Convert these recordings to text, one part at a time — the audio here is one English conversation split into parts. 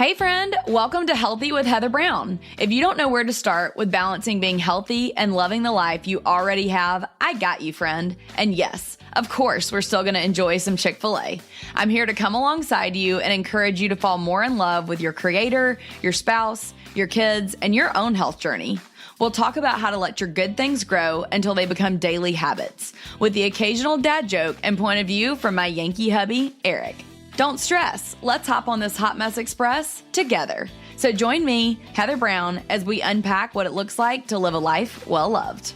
Hey friend, welcome to Healthy with Heather Brown. If you don't know where to start with balancing being healthy and loving the life you already have, I got you, friend. And yes, of course, we're still going to enjoy some Chick-fil-A. I'm here to come alongside you and encourage you to fall more in love with your creator, your spouse, your kids, and your own health journey. We'll talk about how to let your good things grow until they become daily habits, with the occasional dad joke and point of view from my Yankee hubby, Eric. Don't stress. Let's hop on this Hot Mess Express together. So join me, Heather Brown, as we unpack what it looks like to live a life well loved.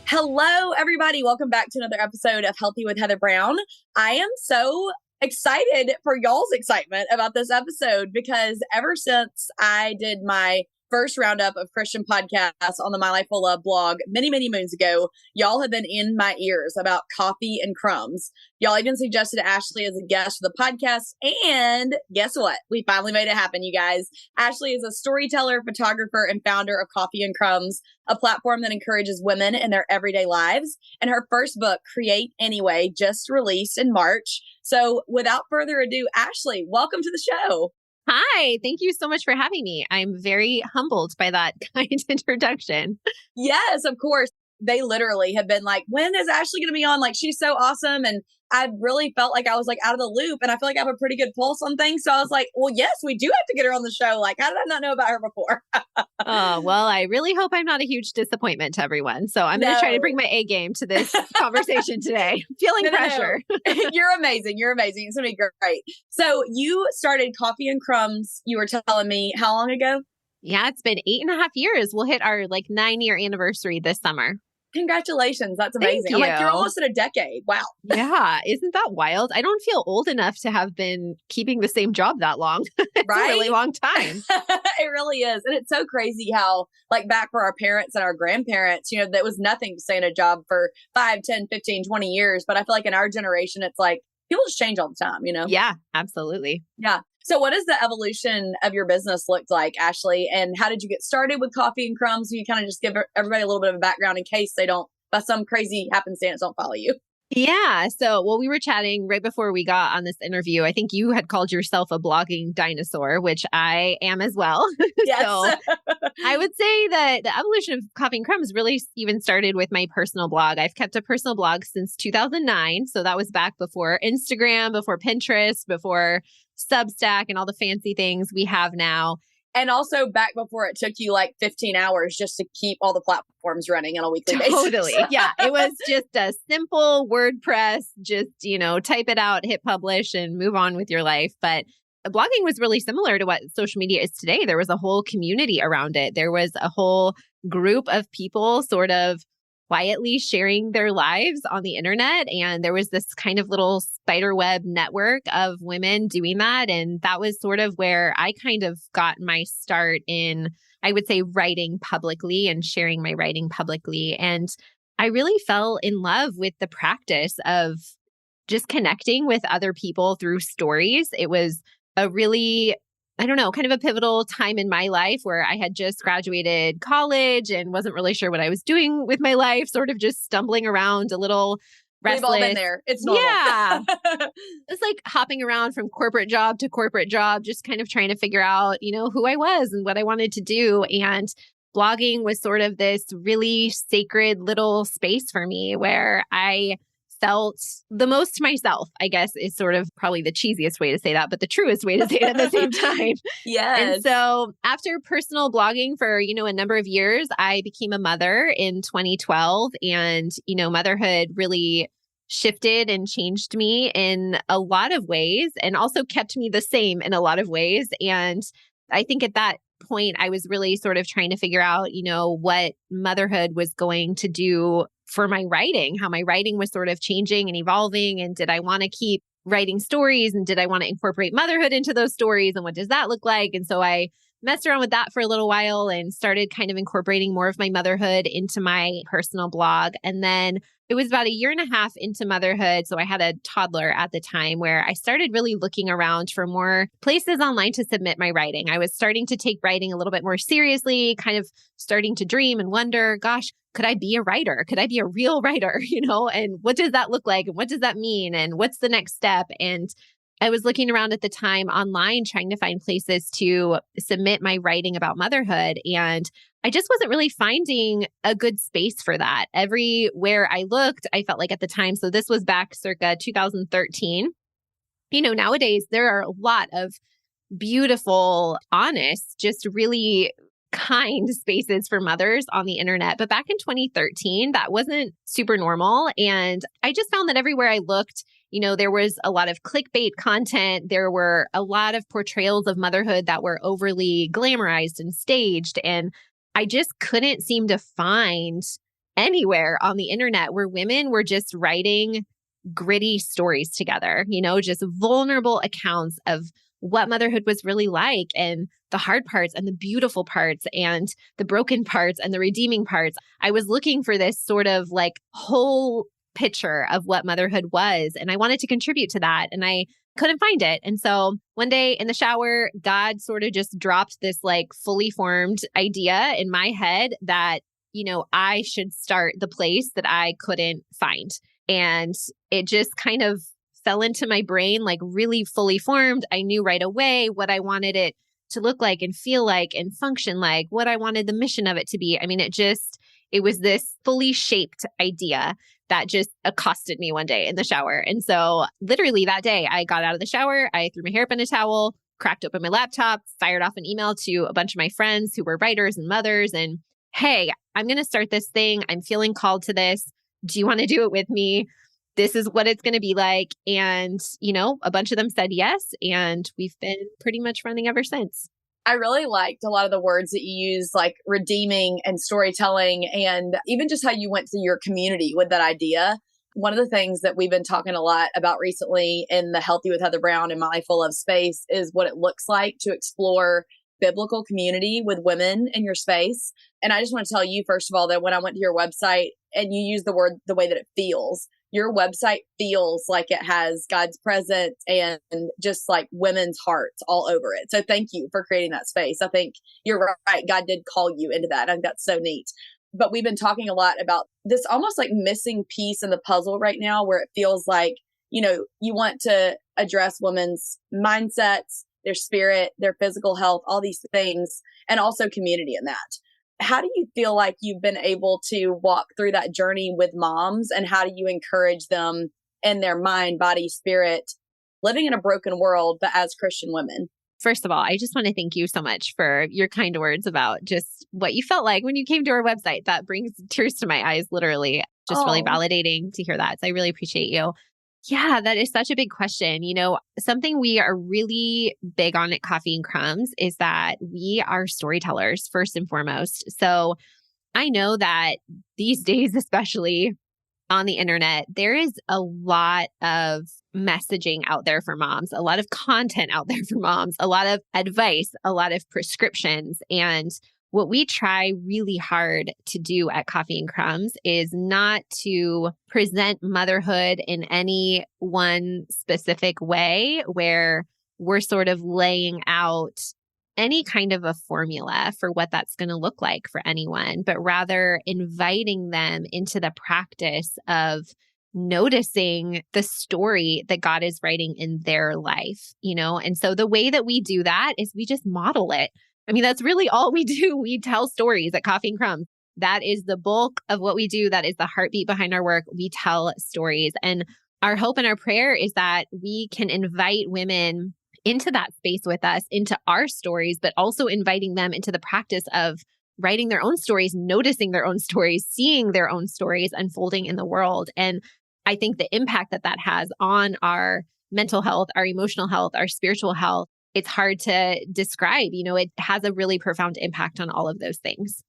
Hello, everybody. Welcome back to another episode of Healthy with Heather Brown. I am so excited for y'all's excitement about this episode because ever since I did my first roundup of Christian podcasts on the My Life Full Love blog many moons ago, y'all have been in my ears about Coffee and Crumbs. Y'all even suggested Ashlee as a guest for the podcast. And guess what? We finally made it happen, you guys. Ashlee is a storyteller, photographer, and founder of Coffee and Crumbs, a platform that encourages women in their everyday lives. And her first book, Create Anyway, just released in March. So without further ado, Ashlee, welcome to the show. Hi, thank you so much for having me. I'm very humbled by that kind introduction. Yes, of course. They literally have been like, when is Ashlee going to be on? Like, she's so awesome. And I really felt like I was like out of the loop, and I feel like I have a pretty good pulse on things. So I was like, well, yes, we do have to get her on the show. Like, how did I not know about her before? Oh, well, I really hope I'm not a huge disappointment to everyone. So I'm going to try to bring my A game to this conversation today. Feeling pressure. You're amazing. You're amazing. It's going to be great. So you started Coffee and Crumbs, you were telling me, how long ago? Yeah, it's been 8.5 years. We'll hit our 9-year anniversary this summer. Congratulations. That's amazing. Thank I'm you. like, you're almost at a decade. Wow. Yeah. Isn't that wild? I don't feel old enough to have been keeping the same job that long. It's right? a really long time. It really is. And it's so crazy how, like, back for our parents and our grandparents, that was nothing to stay in a job for 5, 10, 15, 20 years. But I feel like in our generation, it's like people just change all the time, Yeah, absolutely. Yeah. So what does the evolution of your business look like, Ashlee? And how did you get started with Coffee and Crumbs? You kind of just give everybody a little bit of a background in case they don't, by some crazy happenstance, don't follow you. Yeah. So, we were chatting right before we got on this interview. I think you had called yourself a blogging dinosaur, which I am as well. Yes. So I would say that the evolution of Coffee and Crumbs really even started with my personal blog. I've kept a personal blog since 2009. So that was back before Instagram, before Pinterest, before Substack and all the fancy things we have now. And also back before it took you 15 hours just to keep all the platforms running on a weekly basis. Totally. Yeah. It was just a simple WordPress, just, type it out, hit publish and move on with your life. But blogging was really similar to what social media is today. There was a whole community around it. There was a whole group of people sort of quietly sharing their lives on the internet. And there was this kind of little spiderweb network of women doing that. And that was sort of where I kind of got my start in, I would say, writing publicly and sharing my writing publicly. And I really fell in love with the practice of just connecting with other people through stories. It was a really kind of a pivotal time in my life where I had just graduated college and wasn't really sure what I was doing with my life, sort of just stumbling around a little restless. We've all been there. It's normal. Yeah. It's like hopping around from corporate job to corporate job, just kind of trying to figure out, who I was and what I wanted to do. And blogging was sort of this really sacred little space for me where I felt the most myself, I guess, is sort of probably the cheesiest way to say that, but the truest way to say it at the same time. Yes. And so after personal blogging for, a number of years, I became a mother in 2012. And, motherhood really shifted and changed me in a lot of ways and also kept me the same in a lot of ways. And I think at that point, I was really sort of trying to figure out, what motherhood was going to do for my writing, how my writing was sort of changing and evolving. And did I want to keep writing stories? And did I want to incorporate motherhood into those stories? And what does that look like? And so I messed around with that for a little while and started kind of incorporating more of my motherhood into my personal blog. And then it was about 1.5 years into motherhood. So I had a toddler at the time where I started really looking around for more places online to submit my writing. I was starting to take writing a little bit more seriously, kind of starting to dream and wonder, gosh, could I be a writer? Could I be a real writer? And what does that look like? And what does that mean? And what's the next step? And I was looking around at the time online trying to find places to submit my writing about motherhood. And I just wasn't really finding a good space for that. Everywhere I looked, I felt like at the time, so this was back circa 2013. Nowadays there are a lot of beautiful, honest, just really kind spaces for mothers on the internet. But back in 2013, that wasn't super normal. And I just found that everywhere I looked, there was a lot of clickbait content. There were a lot of portrayals of motherhood that were overly glamorized and staged. And I just couldn't seem to find anywhere on the internet where women were just writing gritty stories together, just vulnerable accounts of what motherhood was really like and the hard parts and the beautiful parts and the broken parts and the redeeming parts. I was looking for this sort of like whole picture of what motherhood was. And I wanted to contribute to that. And I couldn't find it. And so one day in the shower, God sort of just dropped this like fully formed idea in my head that, I should start the place that I couldn't find. And it just kind of fell into my brain, like really fully formed. I knew right away what I wanted it to look like and feel like and function like, what I wanted the mission of it to be. I mean, it was this fully shaped idea that just accosted me one day in the shower. And so literally that day I got out of the shower, I threw my hair up in a towel, cracked open my laptop, fired off an email to a bunch of my friends who were writers and mothers. And hey, I'm going to start this thing. I'm feeling called to this. Do you want to do it with me? This is what it's going to be like. And, a bunch of them said yes. And we've been pretty much running ever since. I really liked a lot of the words that you use, like redeeming and storytelling, and even just how you went to your community with that idea. One of the things that we've been talking a lot about recently in the Healthy with Heather Brown and Mindful Love space is what it looks like to explore biblical community with women in your space. And I just want to tell you, first of all, that when I went to your website and you use the word the way that it feels, your website feels like it has God's presence and just like women's hearts all over it. So thank you for creating that space. I think you're right. God did call you into that. I think that's so neat. But we've been talking a lot about this almost like missing piece in the puzzle right now, where it feels like, you want to address women's mindsets, their spirit, their physical health, all these things, and also community in that. How do you feel like you've been able to walk through that journey with moms, and how do you encourage them in their mind, body, spirit, living in a broken world, but as Christian women? First of all, I just want to thank you so much for your kind words about just what you felt like when you came to our website. That brings tears to my eyes, literally. Just really validating to hear that. So I really appreciate you. Yeah, that is such a big question. Something we are really big on at Coffee and Crumbs is that we are storytellers first and foremost. So I know that these days, especially on the internet, there is a lot of messaging out there for moms, a lot of content out there for moms, a lot of advice, a lot of prescriptions. And what we try really hard to do at Coffee and Crumbs is not to present motherhood in any one specific way where we're sort of laying out any kind of a formula for what that's going to look like for anyone, but rather inviting them into the practice of noticing the story that God is writing in their life, And so the way that we do that is we just model it. I mean, that's really all we do. We tell stories at Coffee and Crumbs. That is the bulk of what we do. That is the heartbeat behind our work. We tell stories. And our hope and our prayer is that we can invite women into that space with us, into our stories, but also inviting them into the practice of writing their own stories, noticing their own stories, seeing their own stories unfolding in the world. And I think the impact that has on our mental health, our emotional health, our spiritual health, it's hard to describe. It has a really profound impact on all of those things.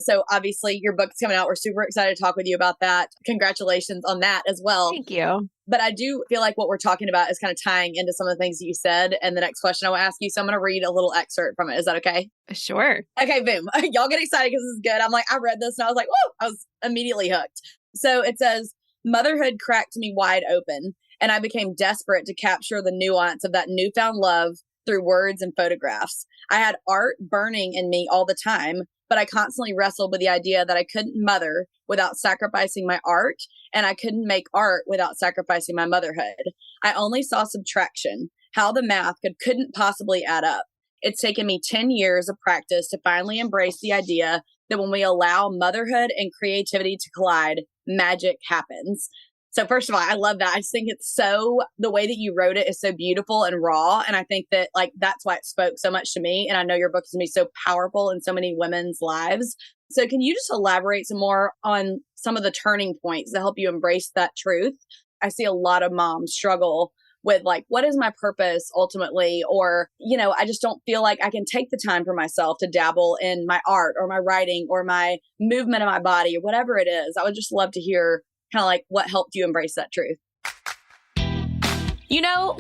So obviously your book's coming out. We're super excited to talk with you about that. Congratulations on that as well. Thank you. But I do feel like what we're talking about is kind of tying into some of the things that you said. And the next question I will ask you. So I'm going to read a little excerpt from it. Is that okay? Sure. Okay, boom. Y'all get excited because this is good. I'm like, I read this and I was like, whoa, I was immediately hooked. So it says, motherhood cracked me wide open, and I became desperate to capture the nuance of that newfound love through words and photographs. I had art burning in me all the time, but I constantly wrestled with the idea that I couldn't mother without sacrificing my art, and I couldn't make art without sacrificing my motherhood. I only saw subtraction, how the math couldn't possibly add up. It's taken me 10 years of practice to finally embrace the idea that when we allow motherhood and creativity to collide, magic happens. So first of all, I love that. I just think it's the way that you wrote it is so beautiful and raw. And I think that that's why it spoke so much to me. And I know your book is going to be so powerful in so many women's lives. So can you just elaborate some more on some of the turning points that help you embrace that truth? I see a lot of moms struggle with what is my purpose ultimately? Or, I just don't feel like I can take the time for myself to dabble in my art or my writing or my movement of my body or whatever it is. I would just love to hear kind of what helped you embrace that truth.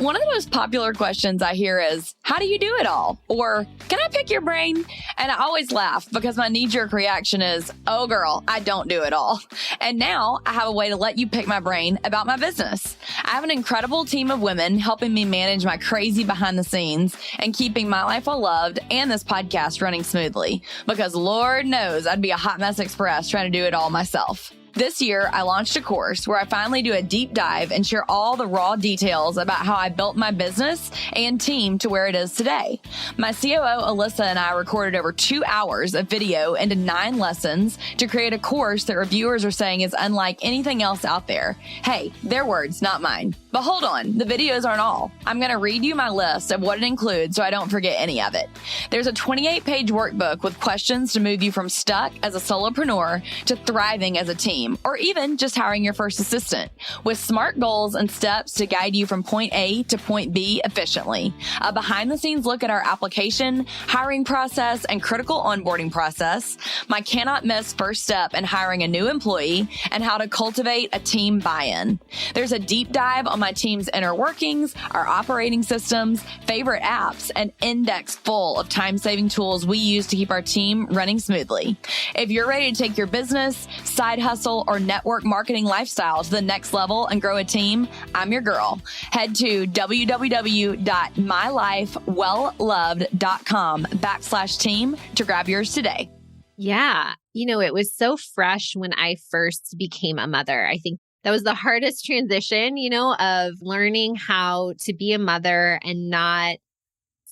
One of the most popular questions I hear is, how do you do it all? Or, can I pick your brain? And I always laugh because my knee-jerk reaction is, oh girl, I don't do it all. And now I have a way to let you pick my brain about my business. I have an incredible team of women helping me manage my crazy behind the scenes and keeping my life well loved and this podcast running smoothly. Because Lord knows I'd be a hot mess express trying to do it all myself. This year, I launched a course where I finally do a deep dive and share all the raw details about how I built my business and team to where it is today. My COO, Alyssa, and I recorded over 2 hours of video into 9 lessons to create a course that reviewers are saying is unlike anything else out there. Hey, their words, not mine. But hold on, the videos aren't all. I'm going to read you my list of what it includes so I don't forget any of it. There's a 28-page workbook with questions to move you from stuck as a solopreneur to thriving as a team, or even just hiring your first assistant, with smart goals and steps to guide you from point A to point B efficiently. A behind-the-scenes look at our application, hiring process, and critical onboarding process, my cannot-miss first step in hiring a new employee, and how to cultivate a team buy-in. There's a deep dive on my team's inner workings, our operating systems, favorite apps, and index full of time-saving tools we use to keep our team running smoothly. If you're ready to take your business, side hustle, or network marketing lifestyle to the next level and grow a team, I'm your girl. Head to www.mylifewellloved.com/team to grab yours today. Yeah. It was so fresh when I first became a mother. I think that was the hardest transition, of learning how to be a mother and not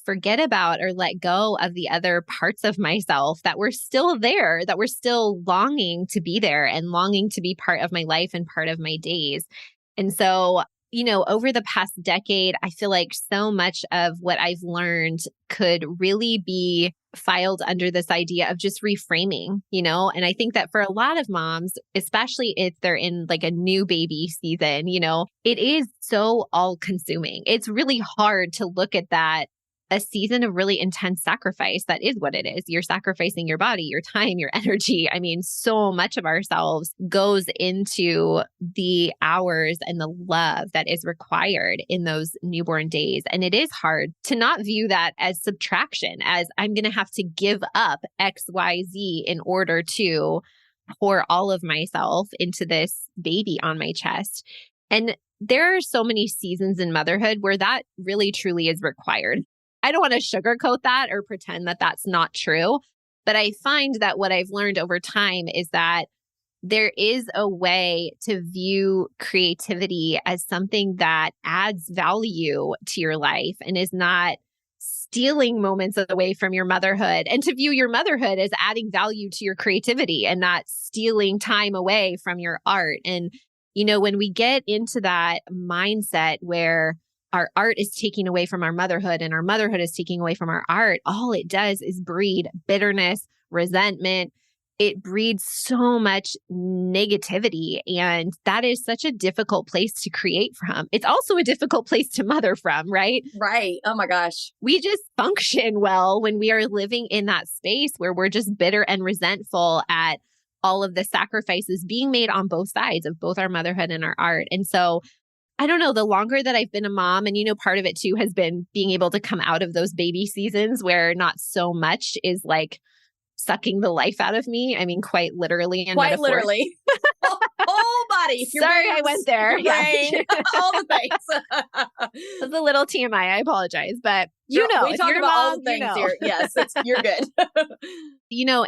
forget about or let go of the other parts of myself that were still there, that were still longing to be there and longing to be part of my life and part of my days. And so, over the past decade, I feel like so much of what I've learned could really be filed under this idea of just reframing, and I think that for a lot of moms, especially if they're in a new baby season, it is so all consuming. It's really hard to look at that a season of really intense sacrifice. That is what it is. You're sacrificing your body, your time, your energy. I mean, so much of ourselves goes into the hours and the love that is required in those newborn days. And it is hard to not view that as subtraction, as I'm going to have to give up X, Y, Z in order to pour all of myself into this baby on my chest. And there are so many seasons in motherhood where that really truly is required. I don't want to sugarcoat that or pretend that that's not true, but I find that what I've learned over time is that there is a way to view creativity as something that adds value to your life and is not stealing moments away from your motherhood, and to view your motherhood as adding value to your creativity and not stealing time away from your art. And, when we get into that mindset where our art is taking away from our motherhood and our motherhood is taking away from our art, all it does is breed bitterness, resentment. It breeds so much negativity. And that is such a difficult place to create from. It's also a difficult place to mother from, right? Right. Oh my gosh. We just function well when we are living in that space where we're just bitter and resentful at all of the sacrifices being made on both sides of both our motherhood and our art. And so I don't know, the longer that I've been a mom, and part of it too has been being able to come out of those baby seasons where not so much is sucking the life out of me. I mean, quite literally and quite literally. Oh body, your Sorry, boobs, I went there. your brain, all the things. That's a little TMI. I apologize, but We if talk you're a about all mom, the things you know. here. Yes, you're good.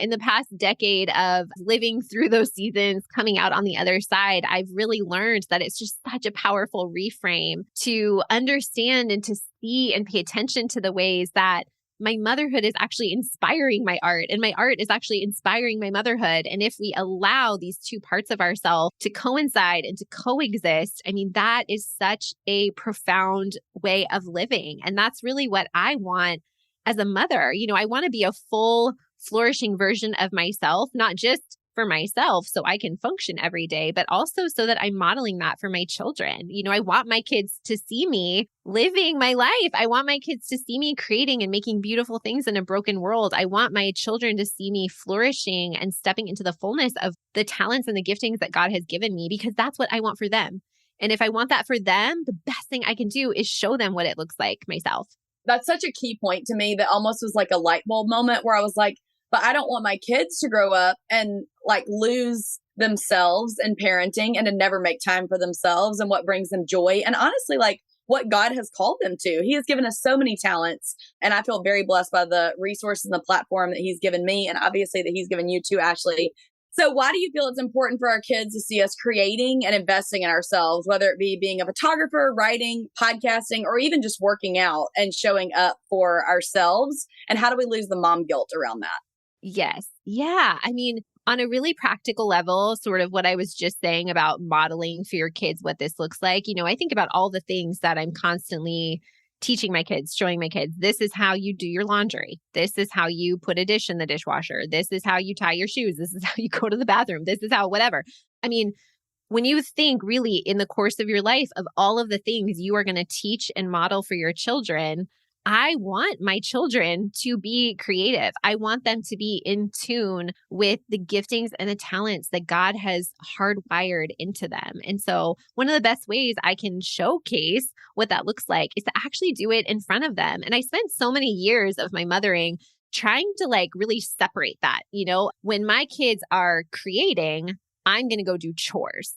In the past decade of living through those seasons, coming out on the other side, I've really learned that it's just such a powerful reframe to understand and to see and pay attention to the ways that my motherhood is actually inspiring my art and my art is actually inspiring my motherhood. And if we allow these two parts of ourselves to coincide and to coexist, I mean, that is such a profound way of living. And that's really what I want as a mother. I want to be a full, flourishing version of myself, not just for myself so I can function every day, but also so that I'm modeling that for my children. I want my kids to see me living my life. I want my kids to see me creating and making beautiful things in a broken world. I want my children to see me flourishing and stepping into the fullness of the talents and the giftings that God has given me, because that's what I want for them. And if I want that for them, the best thing I can do is show them what it looks like myself. That's such a key point to me that almost was like a light bulb moment where I was like, but I don't want my kids to grow up and like lose themselves in parenting and to never make time for themselves and what brings them joy. And honestly, like what God has called them to. He has given us so many talents. And I feel very blessed by the resources and the platform that he's given me. And obviously that he's given you too, Ashlee. So why do you feel it's important for our kids to see us creating and investing in ourselves, whether it be being a photographer, writing, podcasting, or even just working out and showing up for ourselves? And how do we lose the mom guilt around that? Yes. Yeah. I mean, on a really practical level, sort of what I was just saying about modeling for your kids what this looks like, I think about all the things that I'm constantly teaching my kids, showing my kids, this is how you do your laundry. This is how you put a dish in the dishwasher. This is how you tie your shoes. This is how you go to the bathroom. This is how whatever. I mean, when you think really in the course of your life of all of the things you are going to teach and model for your children, I want my children to be creative. I want them to be in tune with the giftings and the talents that God has hardwired into them. And so one of the best ways I can showcase what that looks like is to actually do it in front of them. And I spent so many years of my mothering trying to like really separate that. When my kids are creating, I'm going to go do chores.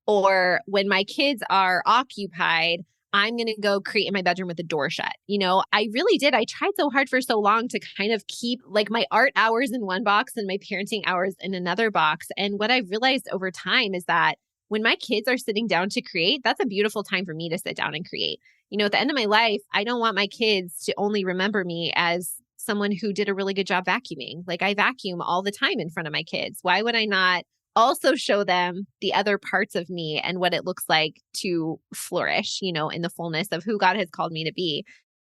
Or when my kids are occupied, I'm going to go create in my bedroom with the door shut. I really did. I tried so hard for so long to kind of keep like my art hours in one box and my parenting hours in another box. And what I've realized over time is that when my kids are sitting down to create, that's a beautiful time for me to sit down and create. At the end of my life, I don't want my kids to only remember me as someone who did a really good job vacuuming. Like I vacuum all the time in front of my kids. Why would I not also show them the other parts of me and what it looks like to flourish, in the fullness of who God has called me to be?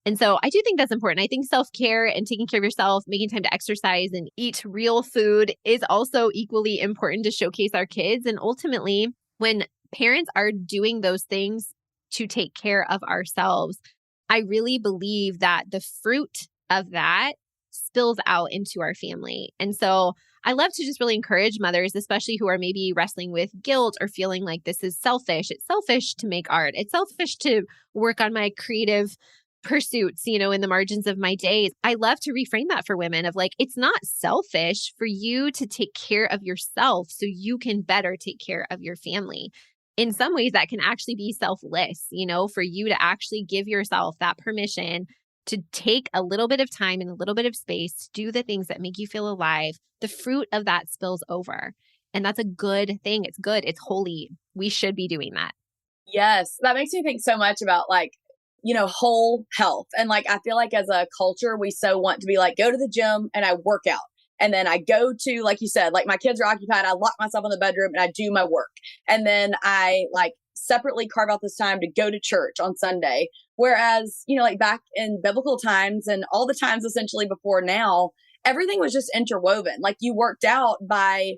And so I do think that's important. I think self-care and taking care of yourself, making time to exercise and eat real food is also equally important to showcase our kids. And ultimately, when parents are doing those things to take care of ourselves, I really believe that the fruit of that spills out into our family. And so I love to just really encourage mothers, especially who are maybe wrestling with guilt or feeling like this is selfish. It's selfish to make art. It's selfish to work on my creative pursuits, in the margins of my days. I love to reframe that for women of like, it's not selfish for you to take care of yourself so you can better take care of your family. In some ways that can actually be selfless, for you to actually give yourself that permission to take a little bit of time and a little bit of space to do the things that make you feel alive. The fruit of that spills over. And that's a good thing. It's good. It's holy. We should be doing that. Yes. That makes me think so much about like, whole health. And like, I feel like as a culture, we so want to be like, go to the gym and I work out. And then I go to, like you said, like my kids are occupied. I lock myself in the bedroom and I do my work. And then I like separately carve out this time to go to church on Sunday. Whereas, like back in biblical times and all the times essentially before now, everything was just interwoven. Like you worked out by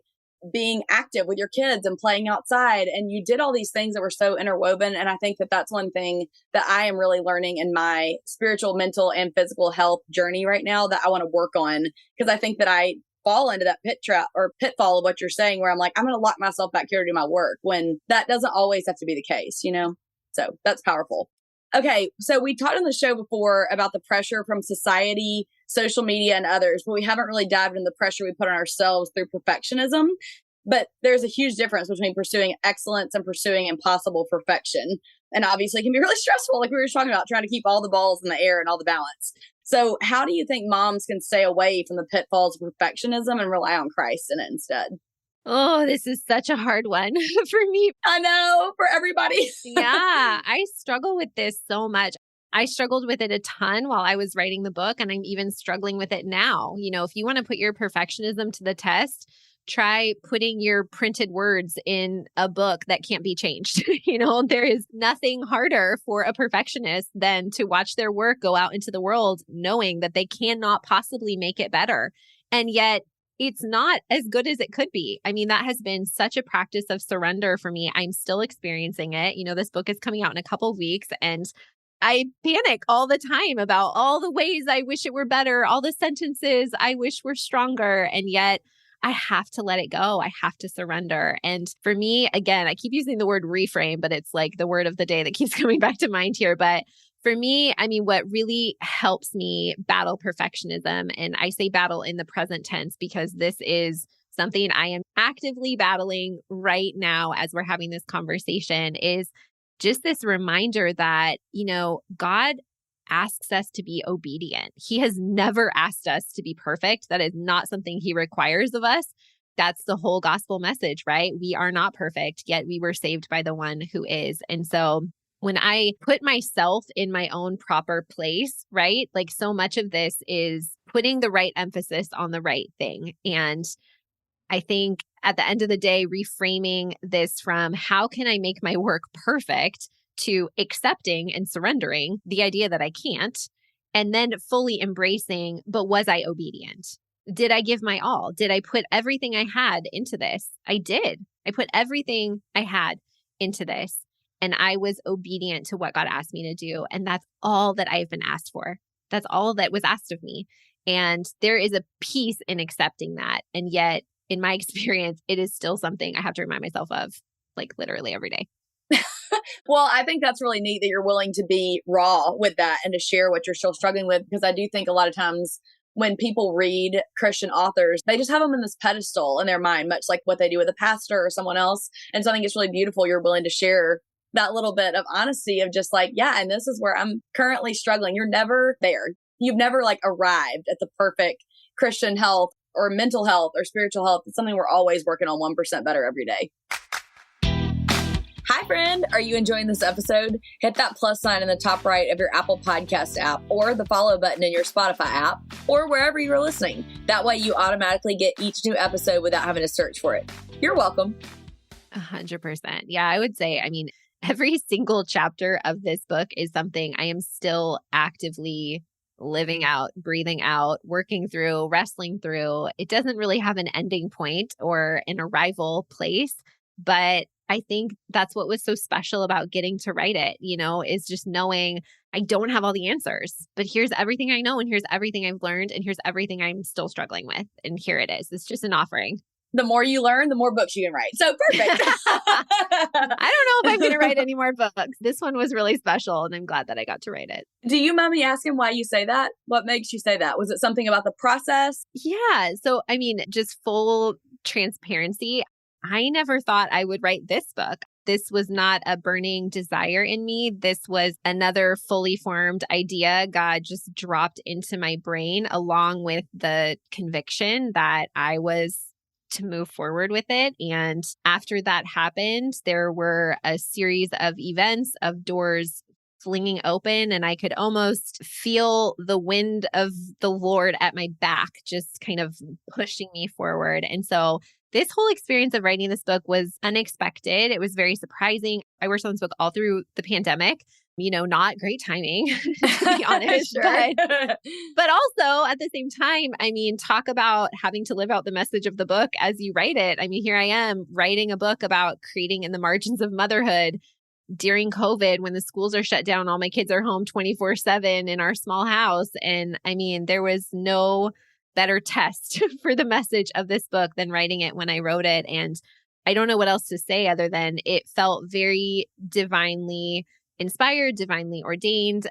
being active with your kids and playing outside. And you did all these things that were so interwoven. And I think that that's one thing that I am really learning in my spiritual, mental, and physical health journey right now that I want to work on. Because I think that I fall into that pitfall of what you're saying, where I'm like, I'm going to lock myself back here to do my work when that doesn't always have to be the case, So that's powerful. Okay. So we talked on the show before about the pressure from society, social media, and others, but we haven't really dived into the pressure we put on ourselves through perfectionism. But there's a huge difference between pursuing excellence and pursuing impossible perfection. And obviously it can be really stressful, like we were talking about, trying to keep all the balls in the air and all the balance. So how do you think moms can stay away from the pitfalls of perfectionism and rely on Christ in it instead? Oh, this is such a hard one for me. I know, for everybody. Yeah, I struggle with this so much. I struggled with it a ton while I was writing the book, and I'm even struggling with it now. If you want to put your perfectionism to the test, try putting your printed words in a book that can't be changed. There is nothing harder for a perfectionist than to watch their work go out into the world knowing that they cannot possibly make it better. And yet, it's not as good as it could be. I mean, that has been such a practice of surrender for me. I'm still experiencing it. This book is coming out in a couple of weeks, and I panic all the time about all the ways I wish it were better, all the sentences I wish were stronger. And yet I have to let it go. I have to surrender. And for me, again, I keep using the word reframe, but it's like the word of the day that keeps coming back to mind here. But for me, I mean, what really helps me battle perfectionism, and I say battle in the present tense because this is something I am actively battling right now as we're having this conversation, is just this reminder that, God asks us to be obedient. He has never asked us to be perfect. That is not something he requires of us. That's the whole gospel message, right? We are not perfect, yet we were saved by the one who is. And so when I put myself in my own proper place, right? Like so much of this is putting the right emphasis on the right thing. And I think at the end of the day, reframing this from how can I make my work perfect to accepting and surrendering the idea that I can't, and then fully embracing, but was I obedient? Did I give my all? Did I put everything I had into this? I did. I put everything I had into this, and I was obedient to what God asked me to do. And that's all that I've been asked for. That's all that was asked of me. And there is a peace in accepting that. And yet, in my experience, it is still something I have to remind myself of, like literally every day. Well, I think that's really neat that you're willing to be raw with that and to share what you're still struggling with, because I do think a lot of times when people read Christian authors, they just have them in this pedestal in their mind, much like what they do with a pastor or someone else. And so I think it's really beautiful you're willing to share that little bit of honesty of just like, yeah, and this is where I'm currently struggling. You're never there. You've never like arrived at the perfect Christian health or mental health or spiritual health. It's something we're always working on 1% better every day. Hi, friend. Are you enjoying this episode? Hit that plus sign in the top right of your Apple Podcast app, or the follow button in your Spotify app, or wherever you're listening. That way you automatically get each new episode without having to search for it. You're welcome. 100%. Yeah, I would say, I mean, every single chapter of this book is something I am still actively living out, breathing out, working through, wrestling through. It doesn't really have an ending point or an arrival place, but I think that's what was so special about getting to write it, is just knowing I don't have all the answers, but here's everything I know, and here's everything I've learned, and here's everything I'm still struggling with. And here it is. It's just an offering. The more you learn, the more books you can write. So perfect. I don't know if I'm going to write any more books. This one was really special, and I'm glad that I got to write it. Do you mind me asking why you say that? What makes you say that? Was it something about the process? Yeah. So, I mean, just full transparency. I never thought I would write this book. This was not a burning desire in me. This was another fully formed idea God just dropped into my brain, along with the conviction that I was to move forward with it. And after that happened, there were a series of events, of doors flinging open, and I could almost feel the wind of the Lord at my back, just kind of pushing me forward. And so this whole experience of writing this book was unexpected. It was very surprising. I worked on this book all through the pandemic. Not great timing, to be honest. Sure. But also at the same time, I mean, talk about having to live out the message of the book as you write it. I mean, here I am writing a book about creating in the margins of motherhood during COVID, when the schools are shut down. All my kids are home 24/7 in our small house. And I mean, there was no better test for the message of this book than writing it when I wrote it. And I don't know what else to say other than it felt very divinely inspired, divinely ordained.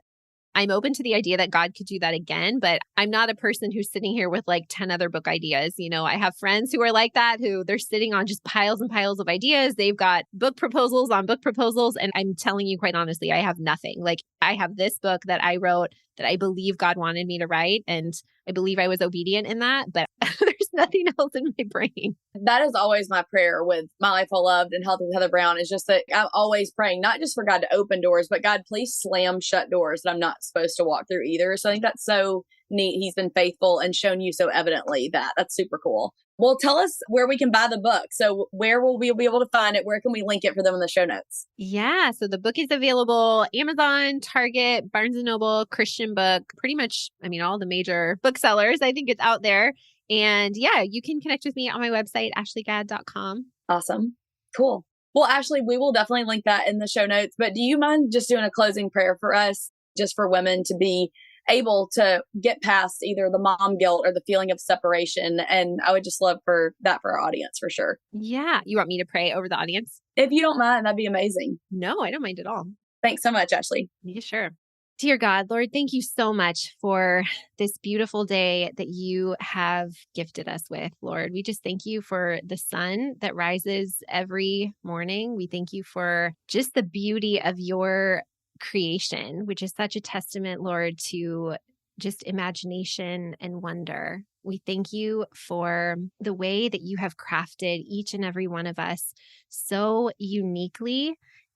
I'm open to the idea that God could do that again, but I'm not a person who's sitting here with like 10 other book ideas. I have friends who are like that, who they're sitting on just piles and piles of ideas. They've got book proposals on book proposals. And I'm telling you, quite honestly, I have nothing. Like I have this book that I wrote that I believe God wanted me to write. And I believe I was obedient in that, but there's nothing else in my brain. That is always my prayer with My Life Well Loved and Healthy with Heather Brown, is just that I'm always praying, not just for God to open doors, but God, please slam shut doors that I'm not supposed to walk through either. So I think that's so neat. He's been faithful and shown you so evidently that. That's super cool. Well, tell us where we can buy the book. So where will we be able to find it? Where can we link it for them in the show notes? Yeah. So the book is available Amazon, Target, Barnes & Noble, Christian Book, pretty much, all the major booksellers. I think it's out there. And yeah, you can connect with me on my website, ashleegadd.com. Awesome. Cool. Well, Ashlee, we will definitely link that in the show notes. But do you mind just doing a closing prayer for us, just for women to be able to get past either the mom guilt or the feeling of separation? And I would just love for that for our audience, for sure. Yeah. You want me to pray over the audience? If you don't mind, that'd be amazing. No, I don't mind at all. Thanks so much, Ashlee. Yeah, sure. Dear God, Lord, thank you so much for this beautiful day that you have gifted us with, Lord. We just thank you for the sun that rises every morning. We thank you for just the beauty of your creation, which is such a testament, Lord, to just imagination and wonder. We thank you for the way that you have crafted each and every one of us so uniquely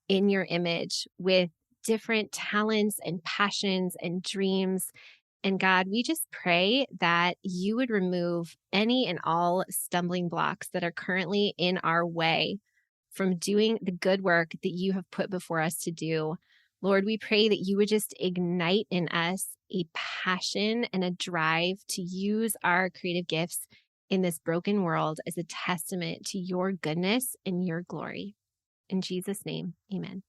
in your image, with different talents and passions and dreams. And God, we just pray that you would remove any and all stumbling blocks that are currently in our way from doing the good work that you have put before us to do. Lord, we pray that you would just ignite in us a passion and a drive to use our creative gifts in this broken world as a testament to your goodness and your glory. In Jesus' name, amen.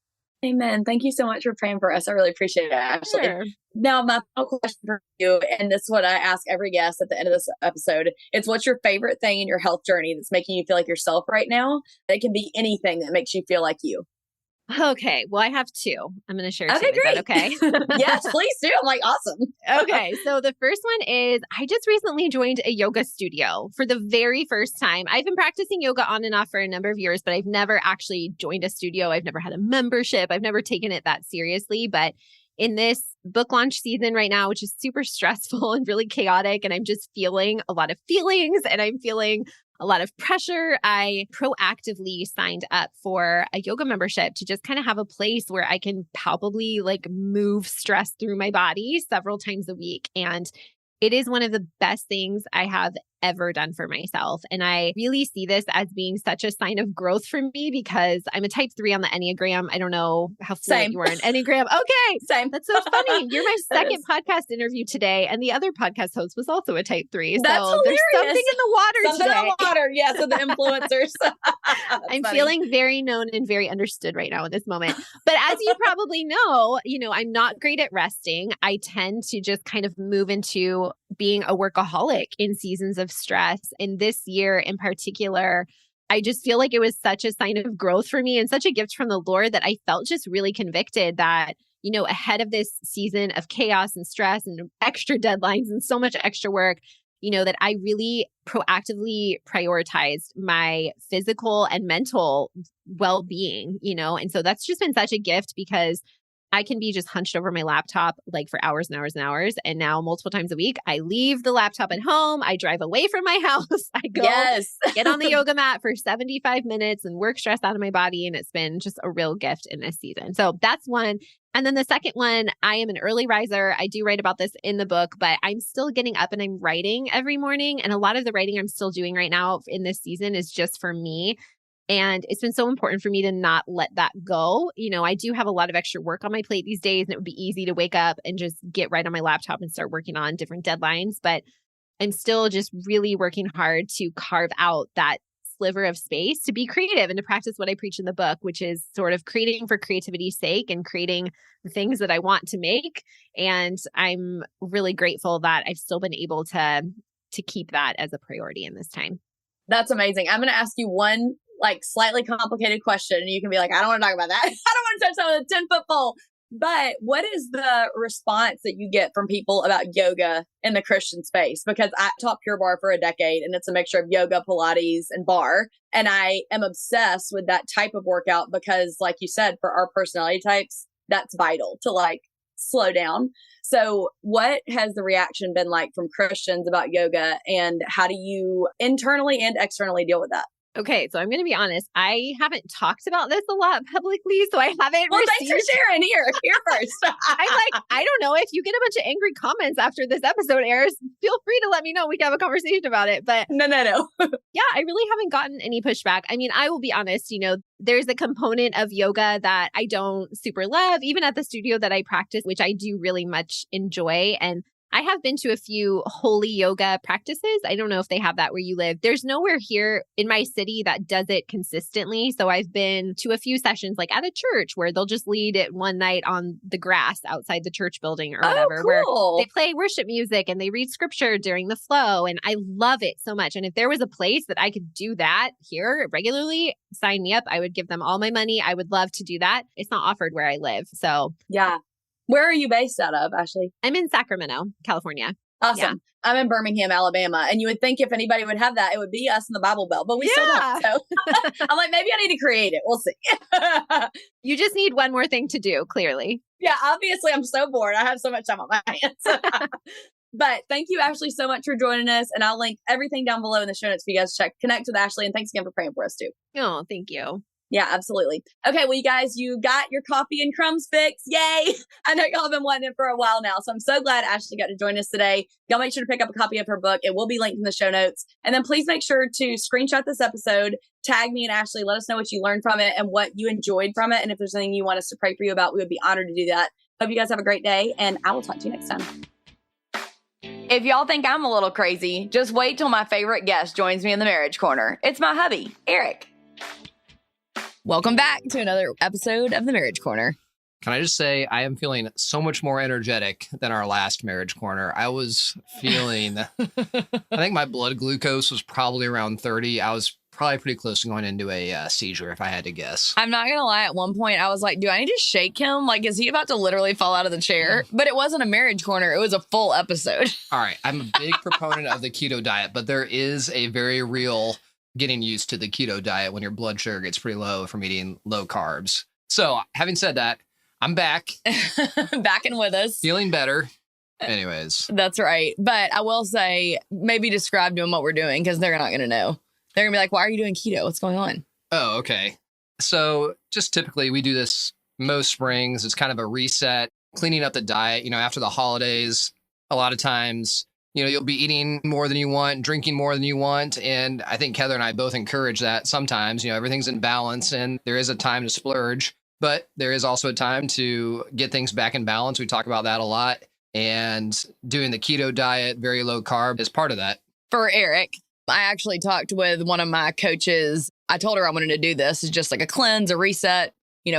Amen. Thank you so much for praying for us. I really appreciate it, Ashlee. Sure. Now, my final question for you, and this is what I ask every guest at the end of this episode. It's, what's your favorite thing in your health journey that's making you feel like yourself right now? It can be anything that makes you feel like you. Okay. Well, I have two. I'm going to share two. Okay, great. Is that okay? Yes, please do. I'm like, awesome. Okay. So the first one is, I just recently joined a yoga studio for the very first time. I've been practicing yoga on and off for a number of years, but I've never actually joined a studio. I've never had a membership. I've never taken it that seriously. But in this book launch season right now, which is super stressful and really chaotic, and I'm just feeling a lot of feelings and I'm feeling a lot of pressure, I proactively signed up for a yoga membership to just kind of have a place where I can palpably like move stress through my body several times a week. And it is one of the best things I have ever done for myself. And I really see this as being such a sign of growth for me, because I'm a type 3 on the Enneagram. I don't know how fluent you are in Enneagram. Okay. Same. That's so funny. You're my second podcast interview today. And the other podcast host was also a type 3. That's so hilarious. There's something in the water Something today. in the water. Yeah. So the influencers. I'm feeling very known and very understood right now in this moment. But as you probably know, I'm not great at resting. I tend to just kind of move into being a workaholic in seasons of stress. And this year in particular, I just feel like it was such a sign of growth for me and such a gift from the Lord that I felt just really convicted that, ahead of this season of chaos and stress and extra deadlines and so much extra work, that I really proactively prioritized my physical and mental well-being, and so that's just been such a gift, because I can be just hunched over my laptop like for hours and hours and hours. And now multiple times a week, I leave the laptop at home. I drive away from my house. I go get on the yoga mat for 75 minutes and work stress out of my body. And it's been just a real gift in this season. So that's one. And then the second one, I am an early riser. I do write about this in the book, but I'm still getting up and I'm writing every morning. And a lot of the writing I'm still doing right now in this season is just for me. And it's been so important for me to not let that go. I do have a lot of extra work on my plate these days, and it would be easy to wake up and just get right on my laptop and start working on different deadlines. But I'm still just really working hard to carve out that sliver of space to be creative and to practice what I preach in the book, which is sort of creating for creativity's sake and creating the things that I want to make. And I'm really grateful that I've still been able to keep that as a priority in this time. That's amazing. I'm going to ask you one slightly complicated question, and you can be like, I don't want to talk about that. I don't want to touch on the 10-foot pole. But what is the response that you get from people about yoga in the Christian space? Because I taught Pure Barre for a decade and it's a mixture of yoga, Pilates, and barre. And I am obsessed with that type of workout because, like you said, for our personality types, that's vital to like slow down. So what has the reaction been like from Christians about yoga, and how do you internally and externally deal with that? Okay, so I'm going to be honest. I haven't talked about this a lot publicly, so I haven't Well, received... thanks for sharing. Here first. I don't know, if you get a bunch of angry comments after this episode airs, feel free to let me know. We can have a conversation about it. But No. yeah, I really haven't gotten any pushback. I mean, I will be honest, there's a component of yoga that I don't super love, even at the studio that I practice, which I do really much enjoy. And I have been to a few holy yoga practices. I don't know if they have that where you live. There's nowhere here in my city that does it consistently. So I've been to a few sessions like at a church where they'll just lead it one night on the grass outside the church building or whatever, cool. where they play worship music and they read scripture during the flow. And I love it so much. And if there was a place that I could do that here regularly, sign me up. I would give them all my money. I would love to do that. It's not offered where I live. So yeah. Where are you based out of, Ashlee? I'm in Sacramento, California. Awesome. Yeah. I'm in Birmingham, Alabama. And you would think if anybody would have that, it would be us in the Bible Belt, but we still don't. So I'm like, maybe I need to create it. We'll see. You just need one more thing to do, clearly. Yeah, obviously I'm so bored. I have so much time on my hands. But thank you, Ashlee, so much for joining us. And I'll link everything down below in the show notes for you guys to connect with Ashlee. And thanks again for praying for us too. Oh, thank you. Yeah, absolutely. Okay, well, you guys, you got your coffee and crumbs fix. Yay! I know y'all have been wanting it for a while now, so I'm so glad Ashlee got to join us today. Y'all make sure to pick up a copy of her book. It will be linked in the show notes. And then please make sure to screenshot this episode, tag me and Ashlee, let us know what you learned from it and what you enjoyed from it. And if there's anything you want us to pray for you about, we would be honored to do that. Hope you guys have a great day, and I will talk to you next time. If y'all think I'm a little crazy, just wait till my favorite guest joins me in the Marriage Corner. It's my hubby, Eric. Welcome back to another episode of the Marriage Corner. Can I just say I am feeling so much more energetic than our last Marriage Corner. I was feeling, I think my blood glucose was probably around 30. I was probably pretty close to going into a seizure if I had to guess. I'm not going to lie. At one point, I was like, do I need to shake him? Like, is he about to literally fall out of the chair? But it wasn't a Marriage Corner. It was a full episode. All right. I'm a big proponent of the keto diet, but there is a very real getting used to the keto diet when your blood sugar gets pretty low from eating low carbs. So having said that, I'm back. Back and with us. Feeling better. Anyways. That's right. But I will say, maybe describe to them what we're doing because they're not going to know. They're going to be like, why are you doing keto? What's going on? Oh, okay. So just typically we do this most springs. It's kind of a reset, cleaning up the diet, after the holidays. A lot of times, you'll be eating more than you want, drinking more than you want. And I think Heather and I both encourage that sometimes. Everything's in balance and there is a time to splurge, but there is also a time to get things back in balance. We talk about that a lot. And doing the keto diet, very low carb, is part of that. For Eric, I actually talked with one of my coaches. I told her I wanted to do this. It's just like a cleanse, a reset,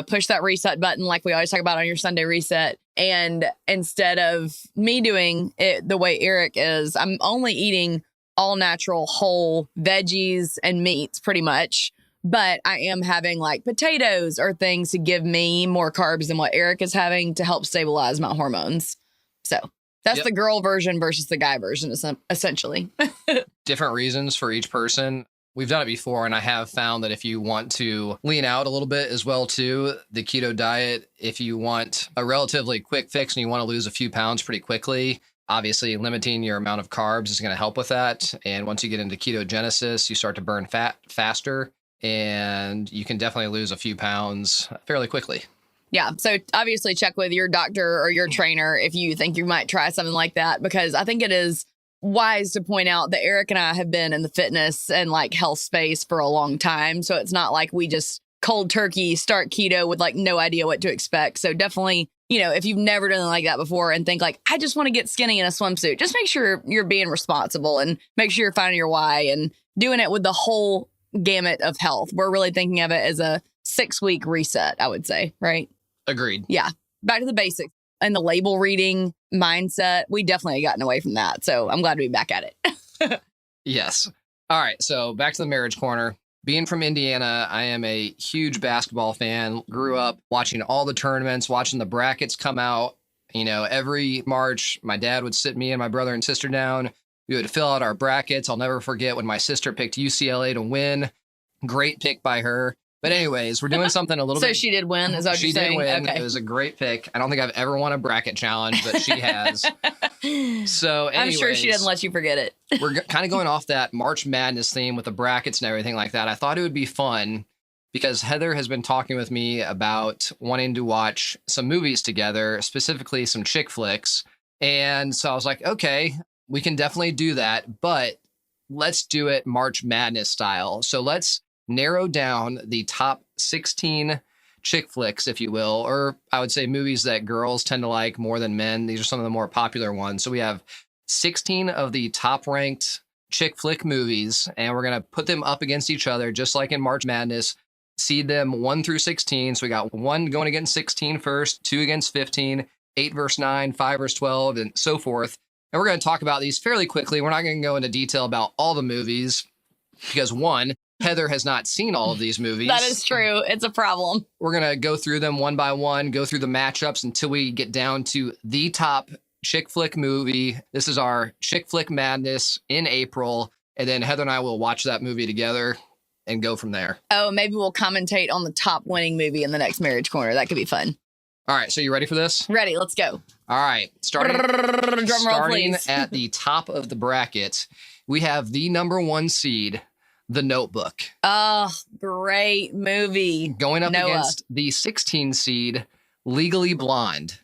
push that reset button like we always talk about on your Sunday reset. And instead of me doing it the way Eric is, I'm only eating all natural, whole veggies and meats pretty much. But I am having like potatoes or things to give me more carbs than what Eric is having to help stabilize my hormones. So that's the girl version versus the guy version, essentially. Different reasons for each person. We've done it before, and I have found that if you want to lean out a little bit as well, too, the keto diet, if you want a relatively quick fix and you want to lose a few pounds pretty quickly, obviously limiting your amount of carbs is going to help with that. And once you get into ketogenesis, you start to burn fat faster, and you can definitely lose a few pounds fairly quickly. Yeah. So obviously check with your doctor or your trainer if you think you might try something like that, because I think it is wise to point out that Eric and I have been in the fitness and like health space for a long time. So it's not like we just cold turkey start keto with like no idea what to expect. So definitely, if you've never done anything like that before and think like, I just want to get skinny in a swimsuit, just make sure you're being responsible and make sure you're finding your why and doing it with the whole gamut of health. We're really thinking of it as a 6-week reset, I would say, right? Agreed. Yeah. Back to the basics. And the label reading mindset, we definitely gotten away from that. So I'm glad to be back at it. Yes. All right. So back to the Marriage Corner. being from Indiana, I am a huge basketball fan. Grew up watching all the tournaments, watching the brackets come out. You know, every March, my dad would sit me and my brother and sister down. We would fill out our brackets. I'll never forget when my sister picked UCLA to win. Great pick by her. But anyways, we're doing something a little bit. So she did win, is that what you're saying? She did win. Okay. It was a great pick. I don't think I've ever won a bracket challenge, but she has. So anyways, I'm sure she didn't let you forget it. We're kind of going off that March Madness theme with the brackets and everything like that. I thought it would be fun because Heather has been talking with me about wanting to watch some movies together, specifically some chick flicks. And so I was like, okay, we can definitely do that, but let's do it March Madness style. So let's narrow down the top 16 chick flicks, if you will, or I would say movies that girls tend to like more than men. These are some of the more popular ones. So we have 16 of the top ranked chick flick movies, and we're going to put them up against each other, just like in March Madness, seed them 1 through 16. So we got 1 going against 16 first, 2 against 15, 8 versus 9, 5 versus 12, and so forth. And we're going to talk about these fairly quickly. We're not going to go into detail about all the movies because, one, Heather has not seen all of these movies. That is true. It's a problem. We're going to go through them one by one, go through the matchups until we get down to the top chick flick movie. This is our chick flick madness in April. And then Heather and I will watch that movie together and go from there. Oh, maybe we'll commentate on the top winning movie in the next Marriage Corner. That could be fun. All right. So you ready for this? Ready. Let's go. All right. Starting please. at the top of the bracket, we have the number 1 seed, The Notebook. Oh, great movie. Going up Noah. against the 16 seed, Legally Blonde.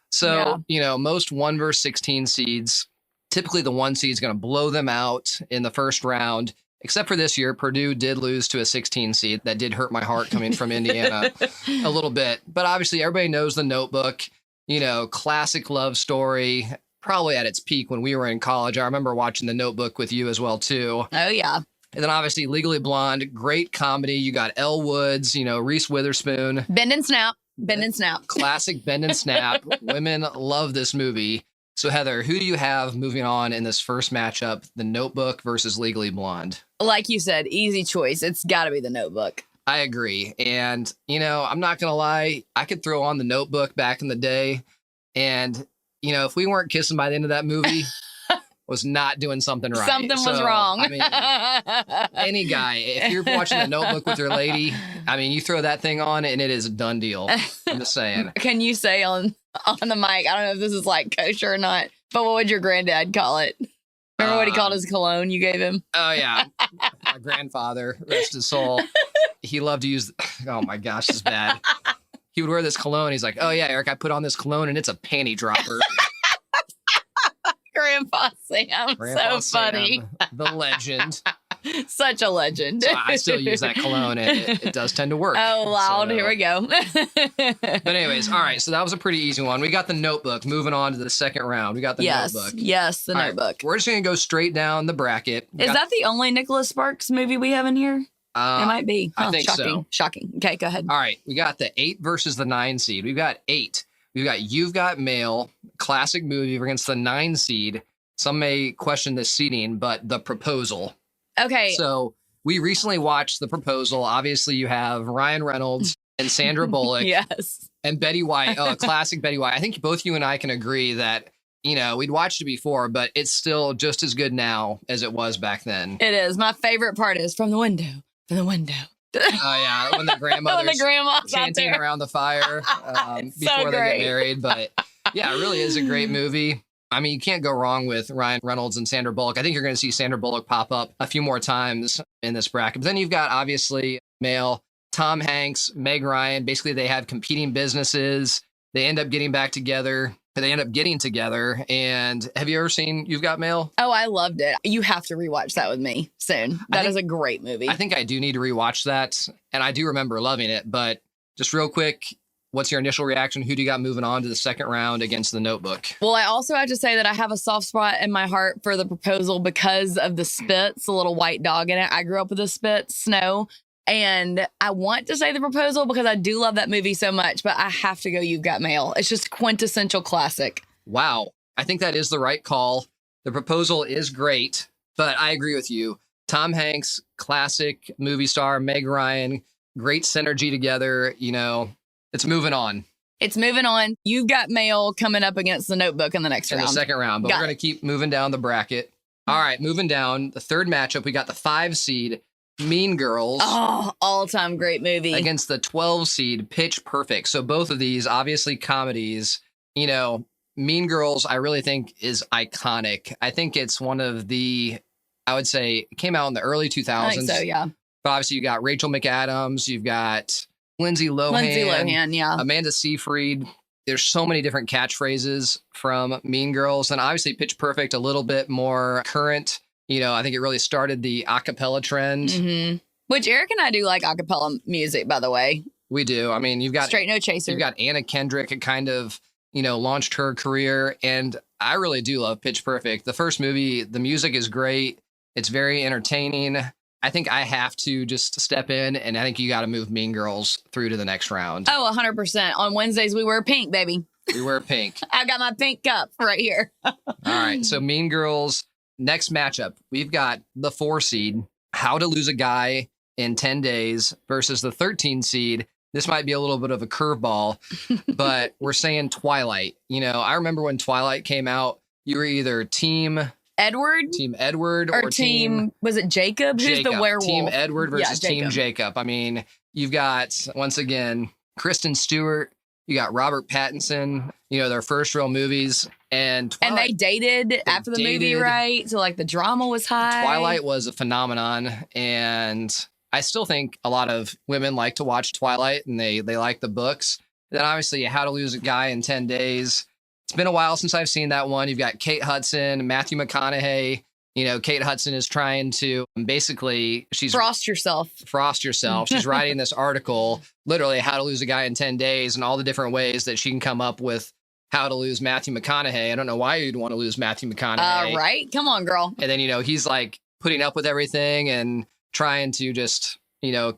So, you know, most 1 versus 16 seeds, typically the 1 seed is going to blow them out in the first round. Except for this year, Purdue did lose to a 16 seed. That did hurt my heart coming from Indiana a little bit. But obviously, everybody knows The Notebook. You know, classic love story, probably at its peak when we were in college. I remember watching The Notebook with you as well, too. Oh, yeah. And then obviously Legally Blonde, great comedy. You got Elle Woods, you know, Reese Witherspoon. Bend and snap. Bend and snap. Classic bend and snap. Women love this movie. So Heather, who do you have moving on in this first matchup, The Notebook versus Legally Blonde? Like you said, easy choice. It's got to be The Notebook. I agree. And, you know, I'm not going to lie. I could throw on The Notebook back in the day. And, you know, if we weren't kissing by the end of that movie, was not doing something right. Something was wrong. I mean, any guy, if you're watching The Notebook with your lady, I mean, you throw that thing on and it is a done deal. I'm just saying. Can you say on the mic, I don't know if this is like kosher or not, but what would your granddad call it? Remember what he called his cologne you gave him? Oh, yeah. My grandfather, rest his soul. He loved to use, oh my gosh, this is bad. He would wear this cologne. He's like, oh yeah, Eric, I put on this cologne and it's a panty dropper. Grandpa Sam. Grandpa So funny. Sam, the legend. Such a legend. So I still use that cologne and it does tend to work. Oh, loud. So, Here we go. but anyways, all right. So that was a pretty easy one. We got The Notebook. Moving on to the second round. We got The Notebook. Yes, The All right, Notebook. we're just going to go straight down the bracket. Is that the only Nicholas Sparks movie we have in here? It might be. I think shocking. so. Shocking. Okay, go ahead. All right. We got the 8 versus the 9 seed. We've got 8. We've got You've Got Mail, classic movie against the 9 seed. Some may question this seeding, but The Proposal. Okay. So we recently watched The Proposal. Obviously, you have Ryan Reynolds and Sandra Bullock. Yes. And Betty White. Oh, classic Betty White. I think both you and I can agree that, you know, we'd watched it before, but it's still just as good now as it was back then. It is. My favorite part is from the window. From the window. Oh, yeah. When the grandmother's when the grandma's out chanting there. around the fire It's so before they great. get married. But yeah, it really is a great movie. I mean, you can't go wrong with Ryan Reynolds and Sandra Bullock. I think you're going to see Sandra Bullock pop up a few more times in this bracket. But then you've got, obviously, male Tom Hanks, Meg Ryan. Basically, they have competing businesses. They end up getting back together. They end up getting together. And have you ever seen You've Got Mail? Oh, I loved it. You have to rewatch that with me soon. That is a great movie. I think I do need to rewatch that. And I do remember loving it. But just real quick, what's your initial reaction? Who do you got moving on to the second round against The Notebook? Well, I also have to say that I have a soft spot in my heart for The Proposal because of the Spitz, the little white dog in it. I grew up with the Spitz, Snow. And I want to say The Proposal because I do love that movie so much, but I have to go You've Got Mail. It's just quintessential classic. Wow. I think that is the right call. The Proposal is great, but I agree with you. Tom Hanks, classic movie star, Meg Ryan, great synergy together. It's moving on. It's moving on. You've got Mail coming up against The Notebook in the next round. In the second round, but we're going to keep moving down the bracket. All right, moving down. The third matchup, we got the 5 seed, Mean Girls. Oh, all-time great movie. Against the 12 seed, Pitch Perfect. So both of these, obviously comedies. Mean Girls, I really think is iconic. I think it's one of the, I would say, it came out in the early 2000s. I think so, yeah. But obviously, you got Rachel McAdams, you've got Lindsay Lohan, yeah. Amanda Seyfried. There's so many different catchphrases from Mean Girls. And obviously, Pitch Perfect, a little bit more current. I think it really started the a cappella trend. Mm-hmm. Which Eric and I do like a cappella music, by the way. We do. I mean, you've got Straight No Chaser. You've got Anna Kendrick. It kind of, launched her career. And I really do love Pitch Perfect. The first movie, the music is great. It's very entertaining. I think I have to just step in, and I think you got to move Mean Girls through to the next round. Oh, 100%. On Wednesdays, we wear pink, baby. We wear pink. I've got my pink cup right here. All right. So Mean Girls, next matchup, we've got the 4 seed, How to Lose a Guy in 10 Days versus the 13 seed. This might be a little bit of a curveball, but we're saying Twilight. I remember when Twilight came out, you were either Team Edward or team was it Jacob? Who's Jacob. The werewolf? Team Edward versus Yeah, Team Jacob. I mean, you've got, once again, Kristen Stewart, you got Robert Pattinson, their first real movies. And Twilight, they dated after the movie, right? So the drama was high. Twilight was a phenomenon. And I still think a lot of women like to watch Twilight, and they like the books. Then obviously, How to Lose a Guy in 10 Days. It's been a while since I've seen that one. You've got Kate Hudson, Matthew McConaughey. Kate Hudson is trying to basically, she's Frost yourself. She's writing this article, literally How to Lose a Guy in 10 Days, and all the different ways that she can come up with how to lose Matthew McConaughey. I don't know why you'd want to lose Matthew McConaughey. Right? Come on, girl. And then, he's like putting up with everything and trying to just,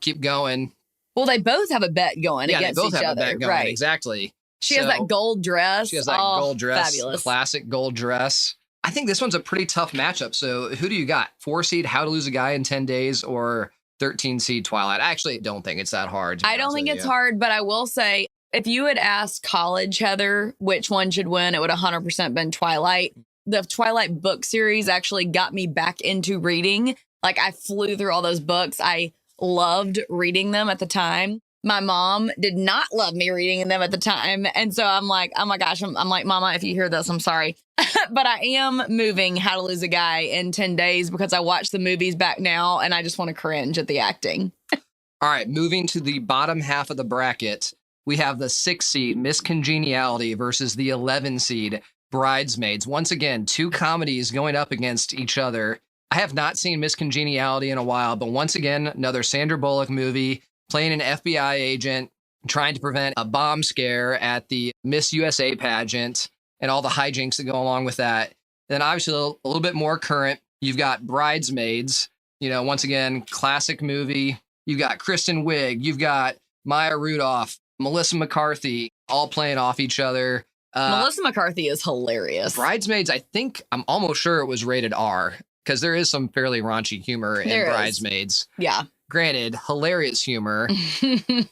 keep going. Well, they both have a bet going against each other. Yeah, they both have a bet going. Right. Exactly. She has that gold dress. Gold dress. Fabulous. Classic gold dress. I think this one's a pretty tough matchup. So who do you got? 4 seed, How to Lose a Guy in 10 Days, or 13 seed Twilight? I actually don't think it's that hard. I don't think it's hard, but I will say, if you had asked college Heather which one should win, it would 100% been Twilight. The Twilight book series actually got me back into reading. I flew through all those books. I loved reading them at the time. My mom did not love me reading them at the time. And so I'm like, oh my gosh, I'm like, Mama, if you hear this, I'm sorry. But I am moving How to Lose a Guy in 10 Days because I watch the movies back now and I just want to cringe at the acting. All right, moving to the bottom half of the bracket, we have the 6 seed, Miss Congeniality, versus the 11 seed, Bridesmaids. Once again, 2 comedies going up against each other. I have not seen Miss Congeniality in a while, but once again, another Sandra Bullock movie, playing an FBI agent, trying to prevent a bomb scare at the Miss USA pageant and all the hijinks that go along with that. Then obviously a little bit more current, you've got Bridesmaids, once again, classic movie. You've got Kristen Wiig, you've got Maya Rudolph, Melissa McCarthy, all playing off each other. Melissa McCarthy is hilarious. Bridesmaids, I'm almost sure it was rated R, because there is some fairly raunchy humor in Bridesmaids. Yeah. Granted, hilarious humor.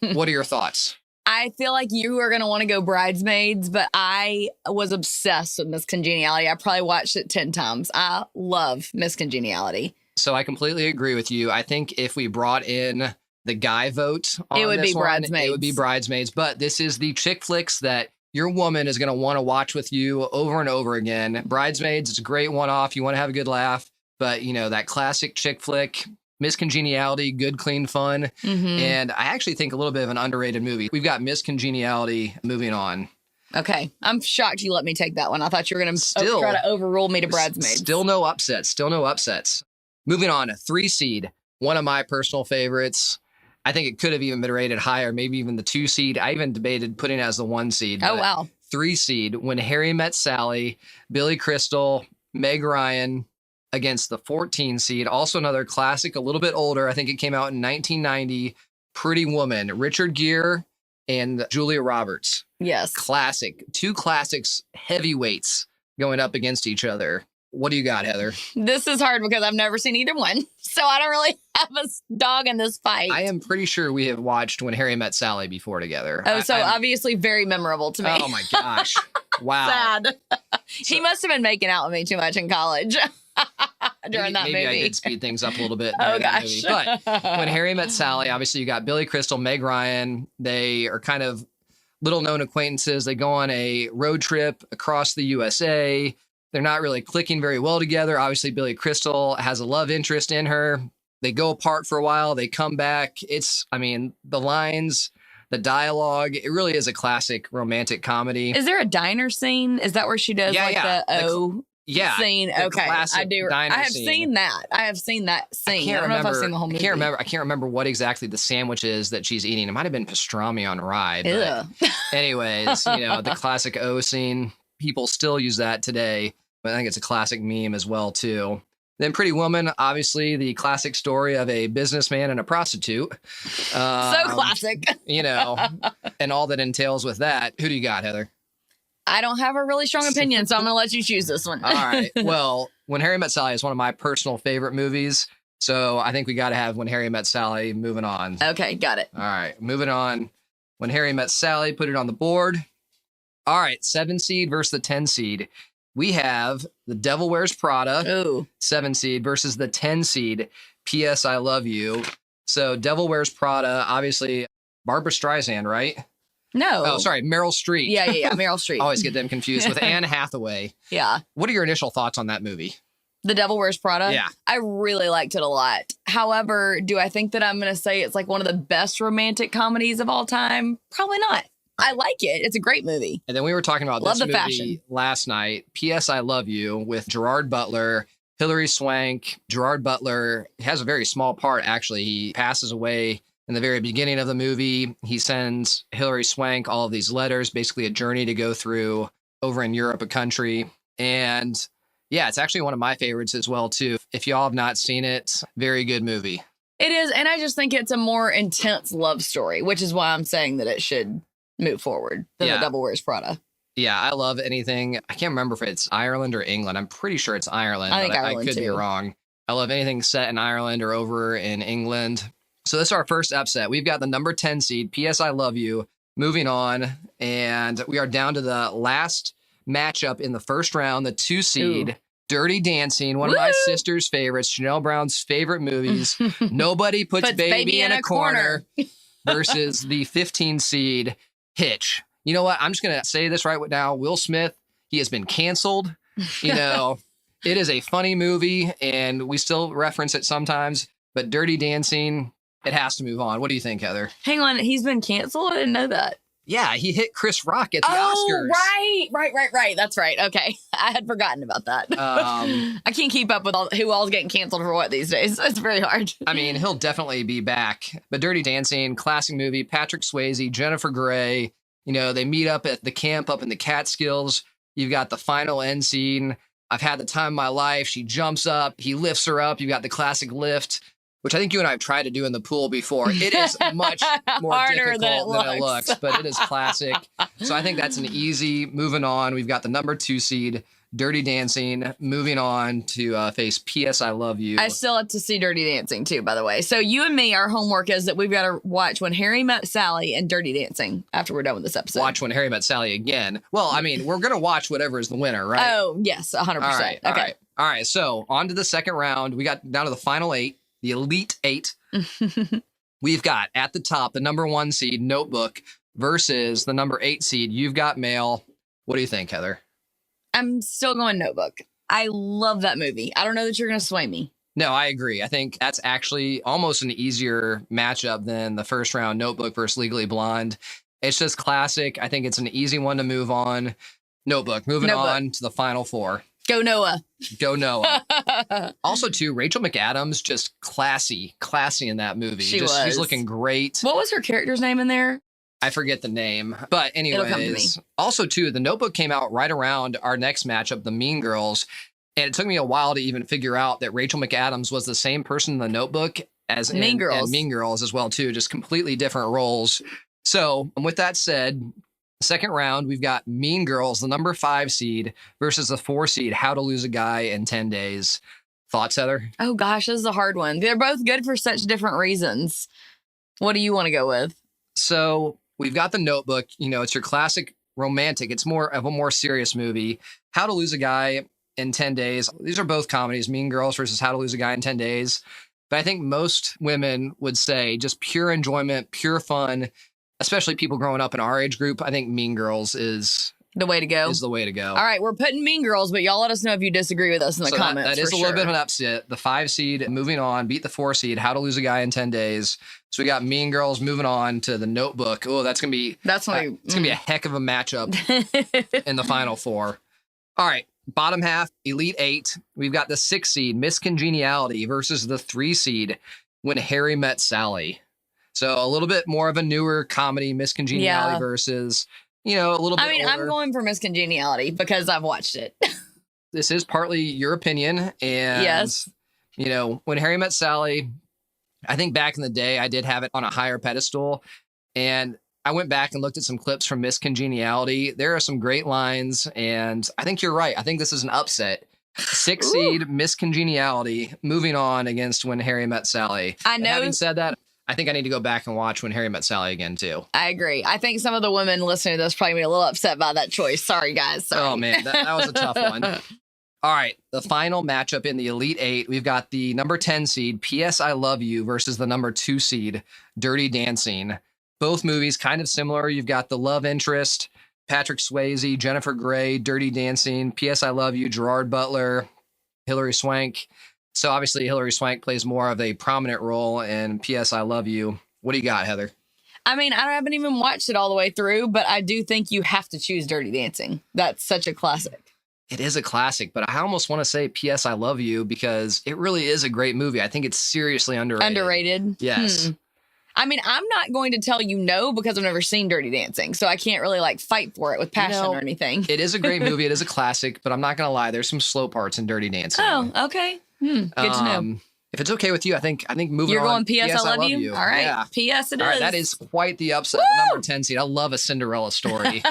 What are your thoughts? I feel like you are going to want to go Bridesmaids, but I was obsessed with Miss Congeniality. I probably watched it 10 times. I love Miss Congeniality. So I completely agree with you. I think if we brought in the guy vote on it would this be one, Bridesmaids. It would be Bridesmaids. But this is the chick flicks that your woman is going to want to watch with you over and over again. Bridesmaids, it's a great one-off. You want to have a good laugh. But, that classic chick flick, Miss Congeniality, good, clean fun. Mm-hmm. And I actually think a little bit of an underrated movie. We've got Miss Congeniality moving on. Okay. I'm shocked you let me take that one. I thought you were going to try to overrule me to Bridesmaids. Still no upsets. Moving on, a 3 seed, one of my personal favorites. I think it could have even been rated higher, maybe even the 2 seed. I even debated putting it as the 1 seed. Oh, wow. 3 seed, When Harry Met Sally, Billy Crystal, Meg Ryan, against the 14 seed. Also another classic, a little bit older. I think it came out in 1990. Pretty Woman, Richard Gere and Julia Roberts. Yes. Classic. 2 classics, heavyweights going up against each other. What do you got, Heather? This is hard because I've never seen either one. so I don't really have a dog in this fight. I am pretty sure we have watched When Harry Met Sally before together. Oh, so obviously very memorable to me. Oh my gosh. Wow. Sad. He must have been making out with me too much in college during that movie. Maybe I did speed things up a little bit. Oh, During that gosh. movie. But When Harry Met Sally, obviously you got Billy Crystal, Meg Ryan. They are kind of little known acquaintances. They go on a road trip across the USA. They're not really clicking very well together. Obviously, Billy Crystal has a love interest in her. They go apart for a while. They come back. The lines, the dialogue, it really is a classic romantic comedy. Is there a diner scene? Is that where she does scene? Okay, I do. I have seen that. I have seen that scene. I don't know if I've seen the whole movie. I can't remember what exactly the sandwich is that she's eating. It might have been pastrami on rye. But anyways, the classic O scene. People still use that today. But I think it's a classic meme as well, too. Then Pretty Woman, obviously the classic story of a businessman and a prostitute. So classic. And all that entails with that. Who do you got, Heather? I don't have a really strong opinion, so I'm going to let you choose this one. All right. Well, When Harry Met Sally is one of my personal favorite movies. So I think we got to have When Harry Met Sally. Moving on. Okay, got it. All right. Moving on. When Harry Met Sally, put it on the board. All right. 7 seed versus the 10 seed. We have The Devil Wears Prada, Ooh. 7 seed versus the 10 seed, P.S. I Love You. So Devil Wears Prada, obviously Barbara Streisand, right? No. Oh, sorry, Meryl Streep. Yeah, Meryl Streep. Always get them confused with Anne Hathaway. Yeah. What are your initial thoughts on that movie? The Devil Wears Prada? Yeah. I really liked it a lot. However, do I think that I'm going to say it's like one of the best romantic comedies of all time? Probably not. I like it. It's a great movie. And then we were talking about Love this the movie fashion. last night, P.S. I Love You, with Gerard Butler, Hilary Swank. Gerard Butler has a very small part, actually. He passes away in the very beginning of the movie. He sends Hilary Swank all of these letters, basically a journey to go through over in Europe, a country. And yeah, it's actually one of my favorites as well, too. If y'all have not seen it, very good movie. It is. And I just think it's a more intense love story, which is why I'm saying that it should move forward than The Devil Wears Prada. Yeah, I love anything. I can't remember if it's Ireland or England. I'm pretty sure it's Ireland. I think but Ireland I could be too. wrong. I love anything set in Ireland or over in England. So this is our first upset. We've got the number 10 seed, P.S. I Love You, moving on. And we are down to the last matchup in the first round, the 2 seed, Ooh. Dirty Dancing, one of my sister's favorites, Chanel Brown's favorite movies. Nobody puts baby in a corner versus the 15 seed, Hitch. You know what? I'm just going to say this right now. Will Smith, he has been canceled. It is a funny movie and we still reference it sometimes, but Dirty Dancing, it has to move on. What do you think, Heather? Hang on. He's been canceled? I didn't know that. Yeah, he hit Chris Rock at the Oscars. Right. That's right. Okay. I had forgotten about that. I can't keep up with who all's getting canceled for what these days. It's very hard. I mean, he'll definitely be back. But Dirty Dancing, classic movie, Patrick Swayze, Jennifer Grey, they meet up at the camp up in the Catskills. You've got the final end scene. I've had the time of my life. She jumps up. He lifts her up. You've got the classic lift, which I think you and I have tried to do in the pool before. It is much more harder difficult than it looks, but it is classic. So I think that's an easy moving on. We've got the number 2 seed, Dirty Dancing, moving on to face P.S. I Love You. I still have to see Dirty Dancing too, by the way. So you and me, our homework is that we've got to watch When Harry Met Sally and Dirty Dancing after we're done with this episode. Watch When Harry Met Sally again. Well, I mean, we're going to watch whatever is the winner, right? Oh, yes, 100%. All right, okay. All right. So on to the second round. We got down to the final 8, the Elite 8. We've got at the top the number 1 seed, Notebook, versus the number 8 seed, You've Got Mail. What do you think, Heather? I'm still going Notebook. I love that movie. I don't know that you're going to sway me. No, I agree. I think that's actually almost an easier matchup than the first round, Notebook versus Legally Blonde. It's just classic. I think it's an easy one to move on. Notebook, moving on to the final 4. Go Noah. Go Noah. Also, too, Rachel McAdams, just classy in that movie. She's looking great. What was her character's name in there? I forget the name. But anyways, also, too, the Notebook came out right around our next matchup, the Mean Girls. And it took me a while to even figure out that Rachel McAdams was the same person in the Notebook as Mean Girls. And Mean Girls as well, too. Just completely different roles. So with that said, second round, we've got Mean Girls, the number 5 seed, versus the 4 seed, How to Lose a Guy in 10 Days. Thoughts, Heather? Oh gosh, this is a hard one. They're both good for such different reasons. What do you want to go with? So we've got The Notebook. You know, it's your classic romantic. It's more of a more serious movie. How to Lose a Guy in 10 Days. These are both comedies, Mean Girls versus How to Lose a Guy in 10 Days. But I think most women would say just pure enjoyment, pure fun, especially people growing up in our age group. I think Mean Girls is the way to go. Is the way to go. All right, we're putting Mean Girls, but y'all let us know if you disagree with us in the comments. That is a little bit of an upset. The 5 seed moving on, beat the 4 seed, How to Lose a Guy in 10 Days. So we got Mean Girls moving on to The Notebook. Oh, it's gonna be a heck of a matchup in the final 4. All right, bottom half, Elite 8. We've got the 6 seed, Miss Congeniality versus the 3 seed, When Harry Met Sally. So a little bit more of a newer comedy, Miss Congeniality versus, you know, a little bit older. I'm going for Miss Congeniality because I've watched it. This is partly your opinion. And, yes, you know, When Harry Met Sally, I think back in the day, I did have it on a higher pedestal. And I went back and looked at some clips from Miss Congeniality. There are some great lines. And I think you're right. I think this is an upset. 6 seed, Miss Congeniality, moving on against When Harry Met Sally. I know. And having said that, I think I need to go back and watch When Harry Met Sally again, too. I agree. I think some of the women listening to this probably be a little upset by that choice. Sorry, guys. Sorry. Oh, man, that was a tough one. All right, the final matchup in the Elite 8, we've got the number 10 seed, P.S. I Love You, versus the number 2 seed, Dirty Dancing. Both movies kind of similar. You've got the love interest, Patrick Swayze, Jennifer Grey, Dirty Dancing, P.S. I Love You, Gerard Butler, Hilary Swank. So obviously Hilary Swank plays more of a prominent role in P.S. I Love You. What do you got, Heather? I mean, I haven't even watched it all the way through, but I do think you have to choose Dirty Dancing. That's such a classic. It is a classic, but I almost want to say P.S. I Love You because it really is a great movie. I think it's seriously underrated. Underrated? Yes. I mean, I'm not going to tell you no because I've never seen Dirty Dancing, so I can't really like fight for it with passion or anything. It is a great movie. It is a classic, but I'm not going to lie. There's some slow parts in Dirty Dancing. Oh, okay. Good to know. If it's okay with you, I think moving on. You're going P.S. I love you? All right. Yeah. P.S. it is. All right, that is quite the upset. The number 10 seed. I love a Cinderella story.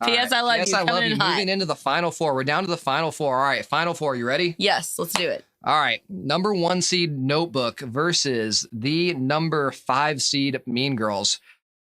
P.S. I love you. P.S. I love you. Moving into the final 4. We're down to the final 4. All right, final 4. You ready? Yes, let's do it. All right. Number 1 seed Notebook versus the number 5 seed Mean Girls.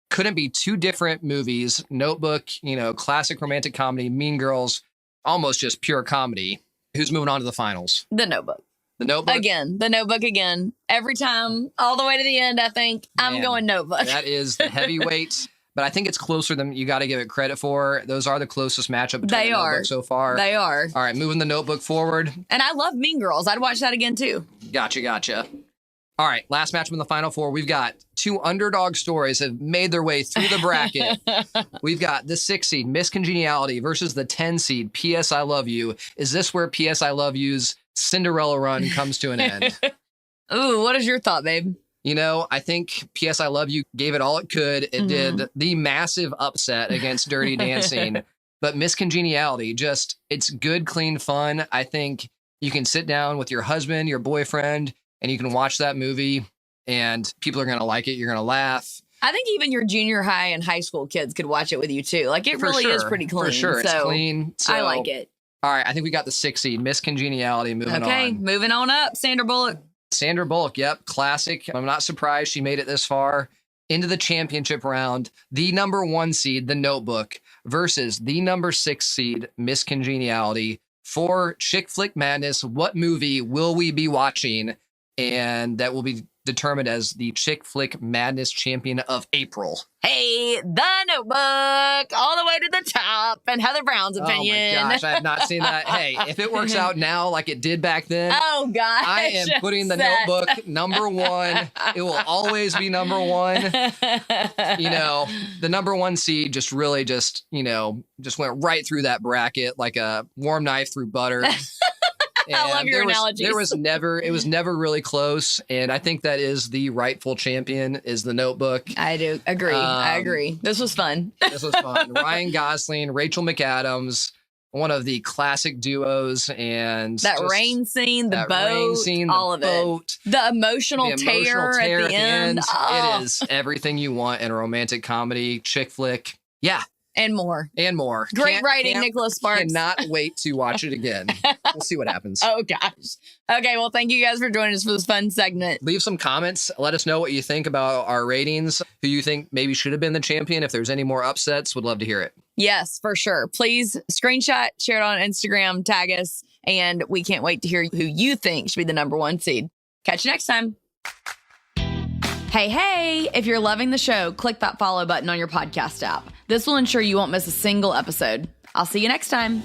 Couldn't be two different movies. Notebook, you know, classic romantic comedy. Mean Girls, almost just pure comedy. Who's moving on to the finals? The Notebook. The Notebook? Again, The Notebook again. Every time, all the way to the end, I think. I'm going Notebook. That is the heavyweight. But I think it's closer than you got to give it credit for. Those are the closest matchup between the Notebook so far. They are. All right, moving the Notebook forward. And I love Mean Girls. I'd watch that again, too. Gotcha. All right, last matchup in the final 4. We've got 2 underdog stories have made their way through the bracket. We've got the 6 seed, Miss Congeniality, versus the 10 seed, P.S. I Love You. Is this where P.S. I Love You's Cinderella run comes to an end? Ooh, what is your thought, babe? You know, I think P.S. I Love You gave it all it could. It did the massive upset against Dirty Dancing. But Miss Congeniality, just, it's good, clean fun. I think you can sit down with your husband, your boyfriend, and you can watch that movie and people are going to like it. You're going to laugh. I think even your junior high and high school kids could watch it with you too. Like it really is pretty clean. For sure. It's clean. So, I like it. All right. I think we got the 6 seed, Miss Congeniality, moving on. Okay. Moving on up. Sandra Bullock. Sandra Bullock. Yep. Classic. I'm not surprised she made it this far into the championship round. The number 1 seed, The Notebook, versus the number 6 seed, Miss Congeniality. For Chick Flick Madness, what movie will we be watching? And that will be determined as the Chick Flick Madness champion of April. Hey, The Notebook, all the way to the top, and Heather Brown's opinion. Oh my gosh, I have not seen that. Hey, if it works out now like it did back then, oh gosh, I am putting The Notebook number 1. It will always be number 1. You know, the number 1 seed just really just went right through that bracket like a warm knife through butter. I love your analogies. It was never really close. And I think that is the rightful champion is The Notebook. I do agree. I agree. This was fun. This was fun. Ryan Gosling, Rachel McAdams, one of the classic duos. And that rain scene, the boat, all of it. The emotional tear at the end. Oh. It is everything you want in a romantic comedy, chick flick. Yeah. And more. Great writing, Nicholas Sparks. Cannot wait to watch it again. We'll see what happens. Oh, gosh. Okay, well, thank you guys for joining us for this fun segment. Leave some comments. Let us know what you think about our ratings, who you think maybe should have been the champion. If there's any more upsets, would love to hear it. Yes, for sure. Please screenshot, share it on Instagram, tag us, and we can't wait to hear who you think should be the number one seed. Catch you next time. Hey, if you're loving the show, click that follow button on your podcast app. This will ensure you won't miss a single episode. I'll see you next time.